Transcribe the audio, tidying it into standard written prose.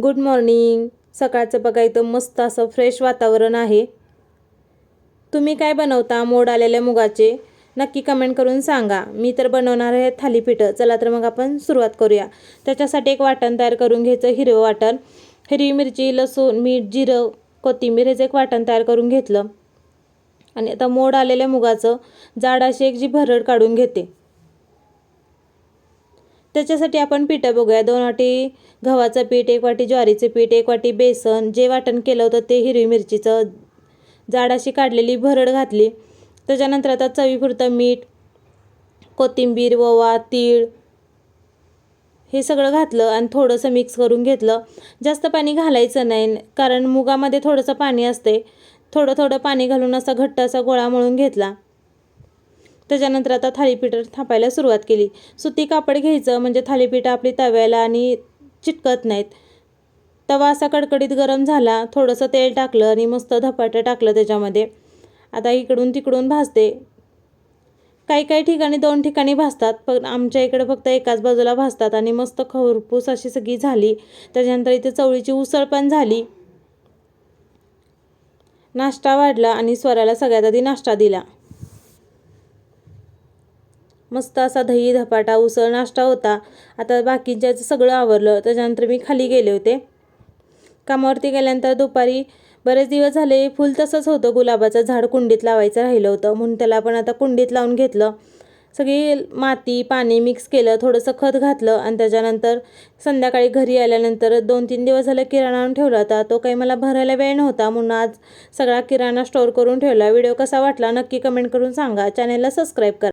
Good morning. सकाळचं बघा इथं मस्त असं फ्रेश वातावरण आहे. तुम्ही काय बनवता मोड आलेल्या मुगाचे? नक्की कमेंट करून सांगा. मी तर बनवणार आहे थालीपीठं. चला तर मग आपण सुरुवात करूया. त्याच्यासाठी एक वाटण तयार करून घ्यायचं, हिरवं वाटण. हिरवी मिरची, लसूण, मीठ, जिरं, कोथिंबीर हेच एक वाटण तयार करून घेतलं. आणि आता मोड आलेल्या मुगाचं जाड अशी एक जी भरड काढून घेते. त्याच्यासाठी आपण पिठं बघूया. 2 वाटी गव्हाचं पीठ, 1 वाटी ज्वारीचं पीठ, 1 वाटी बेसन, जे वाटण केलं होतं ते हिरवी मिरचीचं जाड अशी काढलेली भरड घातली. त्याच्यानंतर आता चवीपुरतं मीठ, कोथिंबीर, ओवा, तीळ हे सगळं घातलं आणि थोडंसं मिक्स करून घेतलं. जास्त पाणी घालायचं नाही, कारण मुगामध्ये थोडंसं पाणी असते. थोडं थोडं पाणी घालून असा घट्ट असा गोळा मळून घेतला. त्याच्यानंतर आता थालीपीठ थापायला सुरुवात केली. सुती कापड घ्यायचं, म्हणजे थालीपीठ आपली तव्याला आणि चिटकत नाहीत. तवा असा कडकडीत गरम झाला, थोडंसं तेल टाकलं आणि मस्त धपाटं टाकलं त्याच्यामध्ये. आता इकडून तिकडून भाजते. काही ठिकाणी 2 ठिकाणी भाजतात, पण आमच्या इकडे फक्त एकाच बाजूला भाजतात आणि मस्त खरपूस अशी सगळी झाली. त्याच्यानंतर इथे चवळीची उसळ पण झाली. नाश्ता वाढला आणि स्वराला सगळ्यात आधी नाश्ता दिला. मस्त असा दही, धपाटा, उसळ नाश्ता होता. आता बाकीच्याचं सगळं आवरलं. त्याच्यानंतर मी खाली गेले होते. कामावरती गेल्यानंतर दुपारी बरेच दिवस झाले फुल तसंच होतं, गुलाबाचं झाड कुंडीत लावायचं राहिलं होतं, म्हणून त्याला आपण आता कुंडीत लावून घेतलं. सगळी माती पाणी मिक्स केलं, थोडंसं खत घातलं आणि त्याच्यानंतर संध्याकाळी घरी आल्यानंतर 2-3 दिवस झालं किराणा आणून ठेवला होता. तो काही मला भरायला वेळ नव्हता, म्हणून आज सगळा किराणा स्टोअर करून ठेवला. व्हिडिओ कसा वाटला नक्की कमेंट करून सांगा. चॅनलला सबस्क्राईब करा.